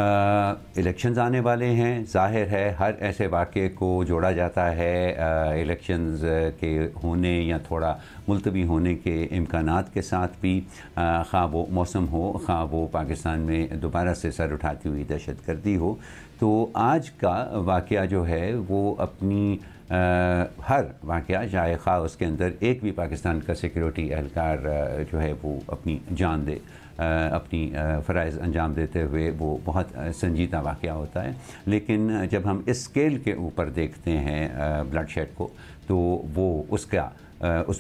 Elections آنے والے ہیں، ظاہر ہے ہر ایسے واقعے کو جوڑا جاتا ہے الیکشنز کے ہونے یا تھوڑا ملتوی ہونے کے امکانات کے ساتھ بھی، خواہ وہ موسم ہو، خواہ وہ پاکستان میں دوبارہ سے سر اٹھاتی ہوئی دہشت گردی ہو۔ تو آج کا واقعہ جو ہے وہ اپنی ہر واقعہ چاہے خواہ اس کے اندر ایک بھی پاکستان کا سیکیورٹی اہلکار جو ہے وہ اپنی جان دے، اپنی فرائض انجام دیتے ہوئے، وہ بہت سنجیدہ واقعہ ہوتا ہے۔ لیکن جب ہم اس اسکیل کے اوپر دیکھتے ہیں بلڈ شیڈ کو، تو وہ اس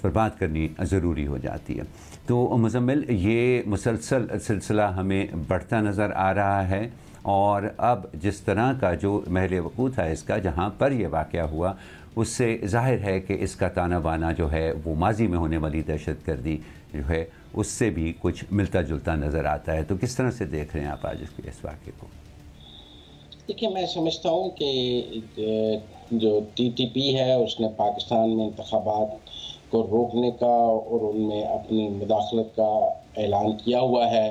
پر بات کرنی ضروری ہو جاتی ہے۔ تو مزمل، یہ مسلسل سلسلہ ہمیں بڑھتا نظر آ رہا ہے، اور اب جس طرح کا جو محل وقوع تھا اس کا، جہاں پر یہ واقعہ ہوا، اس سے ظاہر ہے کہ اس کا تانا بانا جو ہے وہ ماضی میں ہونے والی دہشت گردی جو ہے اس سے بھی کچھ ملتا جلتا نظر آتا ہے۔ تو کس طرح سے دیکھ رہے ہیں آپ آج اس واقعے کو؟ دیکھیے، میں سمجھتا ہوں کہ جو ٹی ٹی پی ہے اس نے پاکستان میں انتخابات کو روکنے کا اور ان میں اپنی مداخلت کا اعلان کیا ہوا ہے،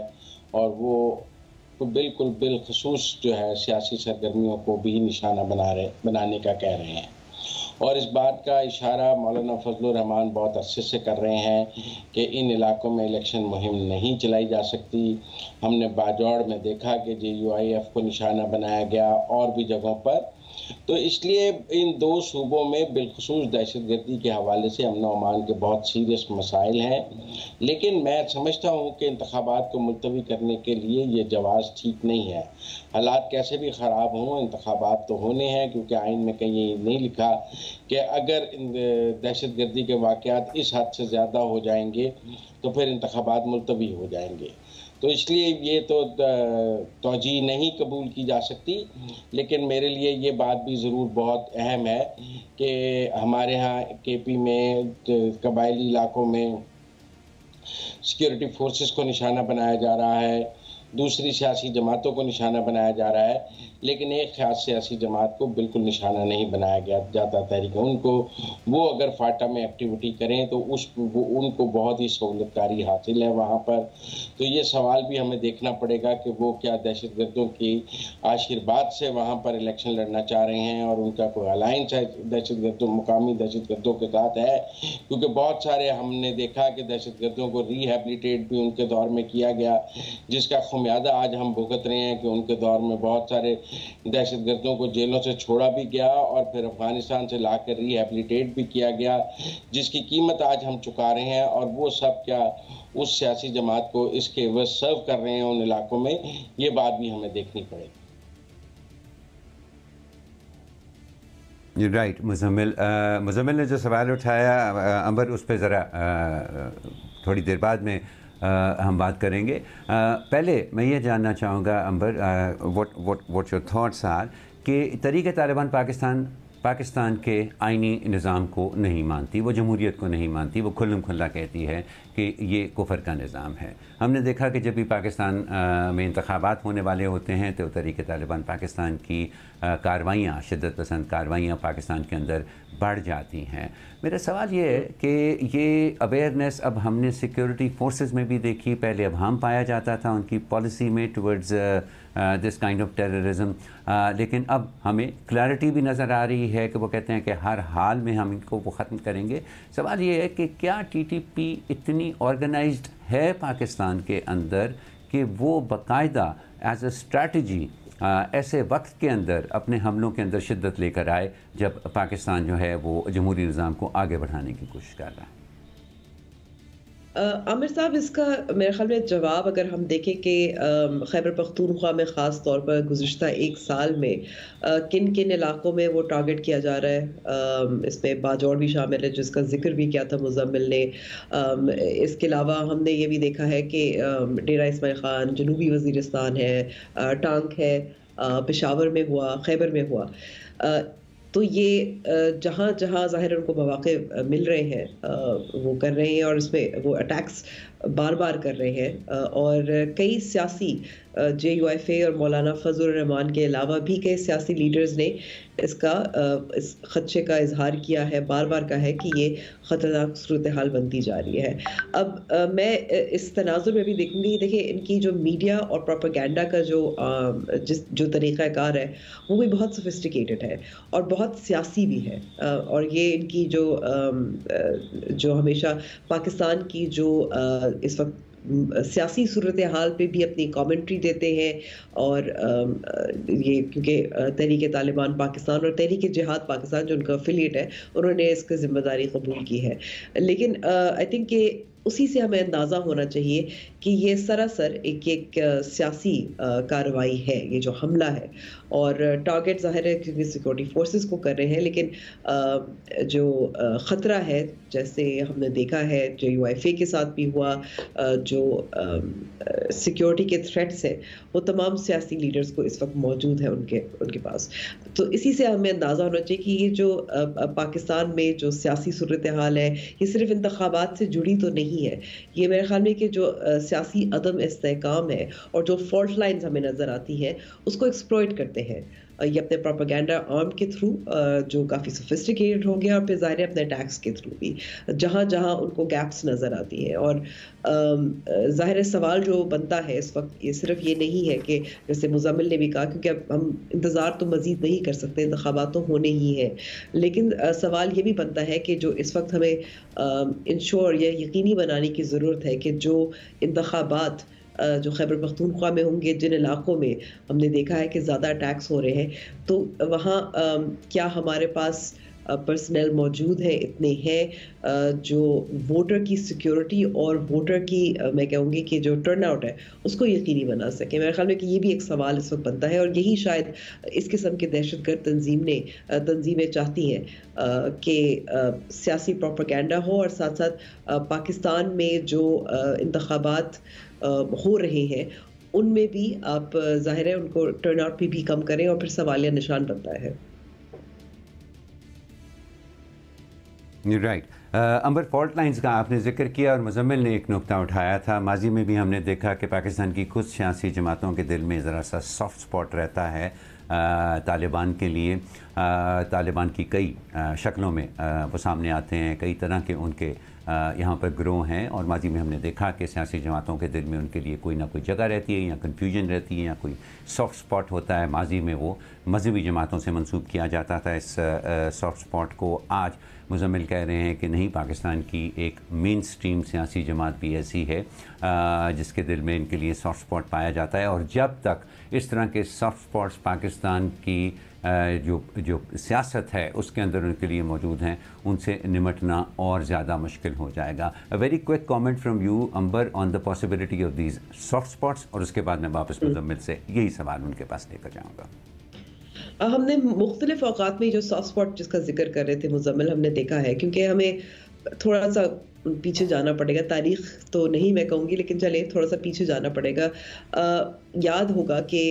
اور وہ بالکل بالخصوص جو ہے سیاسی سرگرمیوں کو بھی نشانہ بنانے کا کہہ رہے ہیں، اور اس بات کا اشارہ مولانا فضل الرحمان بہت عرصے سے کر رہے ہیں کہ ان علاقوں میں الیکشن مہم نہیں چلائی جا سکتی۔ ہم نے باجوڑ میں دیکھا کہ JUIF کو نشانہ بنایا گیا، اور بھی جگہوں پر۔ تو اس لیے ان دو صوبوں میں بالخصوص دہشت گردی کے حوالے سے امن و امان کے بہت سیریس مسائل ہیں، لیکن میں سمجھتا ہوں کہ انتخابات کو ملتوی کرنے کے لیے یہ جواز ٹھیک نہیں ہے۔ حالات کیسے بھی خراب ہوں، انتخابات تو ہونے ہیں، کیونکہ آئین میں کہیں نہیں لکھا کہ اگر دہشت گردی کے واقعات اس حد سے زیادہ ہو جائیں گے تو پھر انتخابات ملتوی ہو جائیں گے۔ تو اس لیے یہ تو توجیہ نہیں قبول کی جا سکتی، لیکن میرے لیے یہ بات بھی ضرور بہت اہم ہے کہ ہمارے ہاں KP میں قبائلی علاقوں میں سیکیورٹی فورسز کو نشانہ بنایا جا رہا ہے، دوسری سیاسی جماعتوں کو نشانہ بنایا جا رہا ہے، لیکن ایک خاص سیاسی جماعت کو بالکل نشانہ نہیں بنایا جاتا۔ تحریک ان کو، وہ اگر فاٹا میں ایکٹیویٹی کریں تو ان کو بہت ہی سہولت کاری حاصل ہے وہاں پر۔ تو یہ سوال بھی ہمیں دیکھنا پڑے گا کہ وہ کیا دہشت گردوں کی آشیرواد سے وہاں پر الیکشن لڑنا چاہ رہے ہیں، اور ان کا کوئی الائنس ہے دہشت گردوں، مقامی دہشت گردوں کے ساتھ ہے، کیونکہ بہت سارے ہم نے دیکھا کہ دہشت گردوں کو ریہیبلیٹیٹ بھی ان کے دور میں کیا گیا، جس کا خمیازہ آج ہم بھگت رہے ہیں کہ ان کے دور میں بہت سارے دہشت گردوں کو جیلوں سے چھوڑا بھی گیا، اور پھر افغانستان سے لا کر ریہیبلیٹیٹ بھی کیا گیا، جس کی قیمت آج ہم چکا رہے ہیں، اور وہ سب کیا اس سیاسی جماعت کو اس کے عوض سرو کر رہے ہیں ان علاقوں میں، یہ بات بھی ہمیں دیکھنی پڑے گی۔ رائٹ، مزمل نے جو سوال اٹھایا امبر، اس پہ ذرا تھوڑی دیر بعد میں ہم بات کریں گے۔ پہلے میں یہ جاننا چاہوں گا امبر، واٹ یور تھاٹس آر کہ تحریک طالبان پاکستان کے آئینی نظام کو نہیں مانتی، وہ جمہوریت کو نہیں مانتی، وہ کھلم کھلا کہتی ہے کہ یہ کفر کا نظام ہے۔ ہم نے دیکھا کہ جب بھی پاکستان میں انتخابات ہونے والے ہوتے ہیں تو تحریک طالبان پاکستان کی کارروائیاں، شدت پسند کارروائیاں پاکستان کے اندر بڑھ جاتی ہیں۔ میرا سوال یہ ہے کہ یہ اویئرنیس اب ہم نے سیکیورٹی فورسز میں بھی دیکھی، پہلے اب ہم پایا جاتا تھا ان کی پالیسی میں towards this kind of terrorism, لیکن اب ہمیں کلیئرٹی بھی نظر آ رہی ہے کہ وہ کہتے ہیں کہ ہر حال میں ہم ان کو وہ ختم کریں گے۔ سوال یہ ہے کہ کیا TTP اتنی آرگنائزڈ ہے پاکستان کے اندر کہ وہ باقاعدہ ایز اے اسٹریٹجی ایسے وقت کے اندر اپنے حملوں کے اندر شدت لے کر آئے جب پاکستان جو ہے وہ جمہوری نظام کو آگے بڑھانے کی کوشش کر رہا ہے؟ عامر صاحب، اس کا میرے خیال میں جواب اگر ہم دیکھیں کہ خیبر پختونخوا میں خاص طور پر گزشتہ ایک سال میں کن کن علاقوں میں وہ ٹارگٹ کیا جا رہا ہے، اس میں باجوڑ بھی شامل ہے جس کا ذکر بھی کیا تھا مزمل نے۔ اس کے علاوہ ہم نے یہ بھی دیکھا ہے کہ ڈیرہ اسماعیل خان، جنوبی وزیرستان ہے، ٹانک ہے، پشاور میں ہوا، خیبر میں ہوا۔ تو یہ جہاں جہاں ظاہر ان کو مواقع مل رہے ہیں وہ کر رہے ہیں، اور اس میں وہ اٹیکس بار بار کر رہے ہیں اور کئی سیاسی JUIFA اور مولانا فضل الرحمان کے علاوہ بھی کئی سیاسی لیڈرز نے اس خدشے کا اظہار کیا ہے، بار بار کہا ہے کہ یہ خطرناک صورتحال بنتی جا رہی ہے۔ اب میں اس تناظر میں بھی دیکھوں گی، دیکھیں ان کی جو میڈیا اور پروپیگنڈا کا جو طریقہ کار ہے وہ بھی بہت سوفسٹیکیٹڈ ہے اور بہت سیاسی بھی ہے، اور یہ ان کی جو ہمیشہ پاکستان کی جو اس وقت سیاسی صورتحال پہ بھی اپنی کامنٹری دیتے ہیں، اور یہ کیونکہ تحریک طالبان پاکستان اور تحریک جہاد پاکستان جو ان کا افیلیٹ ہے، انہوں نے اس کی ذمہ داری قبول کی ہے، لیکن آئی تھنک کہ اسی سے ہمیں اندازہ ہونا چاہیے کہ یہ سراسر ایک سیاسی کارروائی ہے، یہ جو حملہ ہے، اور ٹارگٹ ظاہر ہے کیونکہ سیکورٹی فورسز کو کر رہے ہیں، لیکن جو خطرہ ہے جیسے ہم نے دیکھا ہے JUIFA کے ساتھ بھی ہوا، جو سیکورٹی کے تھریٹس ہیں وہ تمام سیاسی لیڈرز کو اس وقت موجود ہیں ان کے پاس۔ تو اسی سے ہمیں اندازہ ہونا چاہیے کہ یہ جو پاکستان میں جو سیاسی صورتحال ہے یہ صرف انتخابات سے جڑی تو نہیں ہے، یہ میرے خیال میں کہ جو سیاسی عدم استحکام ہے اور جو فالٹ لائنز ہمیں نظر آتی ہیں اس کو ایکسپلوئٹ کرتے ہیں یہ اپنے پروپیگنڈا آرم کے تھرو، جو کافی سوفسٹیکیٹڈ ہو گیا، اور پھر ظاہر ہے اپنے اٹیکس کے تھرو بھی جہاں جہاں ان کو گیپس نظر آتی ہیں۔ اور ظاہر ہے سوال جو بنتا ہے اس وقت یہ صرف یہ نہیں ہے کہ جیسے مزمل نے بھی کہا، کیونکہ اب ہم انتظار تو مزید نہیں کر سکتے، انتخابات تو ہونے ہی ہیں، لیکن سوال یہ بھی بنتا ہے کہ جو اس وقت ہمیں انشور یا یقینی بنانے کی ضرورت ہے کہ جو انتخابات جو خیبر پختونخوا میں ہوں گے، جن علاقوں میں ہم نے دیکھا ہے کہ زیادہ اٹیکس ہو رہے ہیں، تو وہاں کیا ہمارے پاس پرسنل موجود ہیں، اتنے ہیں جو ووٹر کی سیکیورٹی اور ووٹر کی میں کہوں گی کہ جو ٹرن آؤٹ ہے اس کو یقینی بنا سکیں۔ میرے خیال میں کہ یہ بھی ایک سوال اس وقت بنتا ہے، اور یہی شاید اس قسم کے دہشت گرد تنظیمیں چاہتی ہیں کہ سیاسی پروپیگنڈا ہو، اور ساتھ ساتھ پاکستان میں جو انتخابات ہو رہے ہیں ان میں بھی آپ ظاہر ہے ان کو ٹرن آؤٹ بھی کم کریں، اور پھر سوالیہ نشان بنتا ہے۔ رائٹ، امبر فالٹ لائنز کا آپ نے ذکر کیا، اور مزمل نے ایک نقطہ اٹھایا تھا، ماضی میں بھی ہم نے دیکھا کہ پاکستان کی کچھ سیاسی جماعتوں کے دل میں ذرا سا سافٹ سپاٹ رہتا ہے طالبان کے لیے۔ طالبان کی کئی شکلوں میں وہ سامنے آتے ہیں، کئی طرح کے ان کے یہاں پر گروہ ہیں، اور ماضی میں ہم نے دیکھا کہ سیاسی جماعتوں کے دل میں ان کے لیے کوئی نہ کوئی جگہ رہتی ہے، یا کنفیوژن رہتی ہے، یا کوئی سافٹ سپاٹ ہوتا ہے۔ ماضی میں وہ مذہبی جماعتوں سے منسوب کیا جاتا تھا اس سافٹ سپاٹ کو۔ آج مزمل کہہ رہے ہیں کہ نہیں، پاکستان کی ایک مین سٹریم سیاسی جماعت بھی ایسی ہے جس کے دل میں ان کے لیے سافٹ سپاٹ پایا جاتا ہے، اور جب تک اس طرح کے سافٹ سپاٹس پاکستان کی جو سیاست ہے اس کے اندر ان کے لیے موجود ہیں، ان سے نمٹنا اور زیادہ مشکل ہو جائے گا۔ Very quick comment from you Amber on the possibility of these soft spots, اور اس کے بعد میں واپس مزمل سے یہی سوال ان کے پاس لے کر جاؤں گا۔ ہم نے مختلف اوقات میں جو سافٹ سپاٹ جس کا ذکر کر رہے تھے مزمل، ہم نے دیکھا ہے، کیونکہ ہمیں تھوڑا سا پیچھے جانا پڑے گا، تاریخ تو نہیں میں کہوں گی، لیکن چلے تھوڑا سا پیچھے جانا پڑے گا۔ یاد ہوگا کہ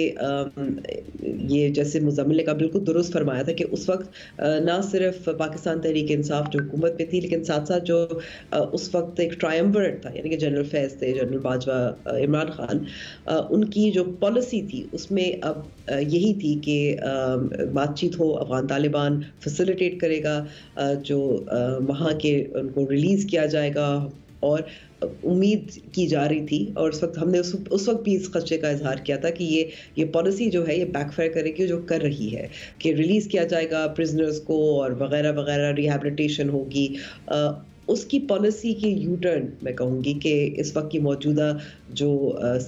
یہ جیسے مزمل نے کا بالکل درست فرمایا تھا کہ اس وقت نہ صرف پاکستان تحریک انصاف جو حکومت میں تھی، لیکن ساتھ ساتھ جو اس وقت ایک ٹرائمبرٹ تھا، یعنی کہ جنرل فیض تھے، جنرل باجوہ، عمران خان، ان کی جو پالیسی تھی اس میں اب یہی تھی کہ بات چیت ہو، افغان طالبان فیسیلیٹیٹ کرے گا، جو وہاں کے ان کو ریلیز کیا جائے گا، اور امید کی جا رہی تھی، اور اس وقت ہم نے اس وقت بھی اس خدشے کا اظہار کیا تھا کہ یہ پالیسی جو ہے یہ بیک فائر کرے گی، جو کر رہی ہے، کہ ریلیز کیا جائے گا پرزنرز کو اور وغیرہ وغیرہ، ریہیبلیٹیشن ہوگی۔ اس کی پالیسی کی یو ٹرن میں کہوں گی کہ اس وقت کی موجودہ جو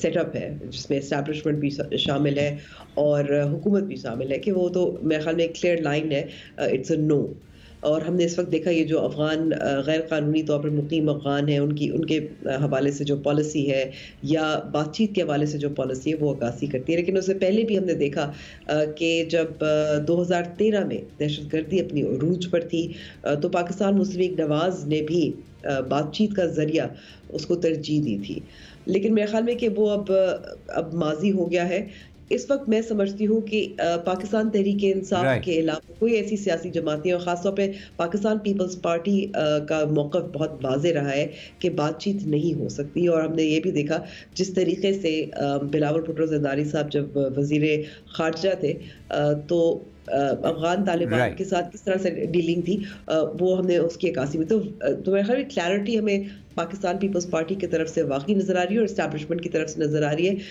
سیٹ اپ ہے، جس میں اسٹیبلشمنٹ بھی شامل ہے اور حکومت بھی شامل ہے، کہ وہ تو میرے خیال میں ایک کلیئر لائن ہے، اٹس اے نو۔ اور ہم نے اس وقت دیکھا یہ جو افغان غیر قانونی طور پر مقیم افغان ہیں، ان کے حوالے سے جو پالیسی ہے یا بات چیت کے حوالے سے جو پالیسی ہے وہ عکاسی کرتی ہے۔ لیکن اس سے پہلے بھی ہم نے دیکھا کہ جب 2013 میں دہشت گردی اپنی عروج پر تھی تو پاکستان مسلم لیگ نواز نے بھی بات چیت کا ذریعہ اس کو ترجیح دی تھی، لیکن میرے خیال میں کہ وہ اب ماضی ہو گیا ہے۔ اس وقت میں سمجھتی ہوں کہ پاکستان تحریک انصاف Right. کے علاوہ کوئی ایسی سیاسی جماعتیں اور خاص طور پہ پاکستان پیپلز پارٹی کا موقف بہت واضح رہا ہے کہ بات چیت نہیں ہو سکتی. اور ہم نے یہ بھی دیکھا جس طریقے سے بلاول بھٹو زرداری صاحب جب وزیر خارجہ تھے تو افغان طالبان Right. کے ساتھ کس طرح سے ڈیلنگ تھی وہ ہم نے اس کی عکاسی میں. تو میرے خیال میں کلیئرٹی ہمیں پاکستان پیپلز پارٹی کی طرف سے واقعی نظر آ رہی ہے اور اسٹیبلشمنٹ کی طرف سے نظر آ رہی ہے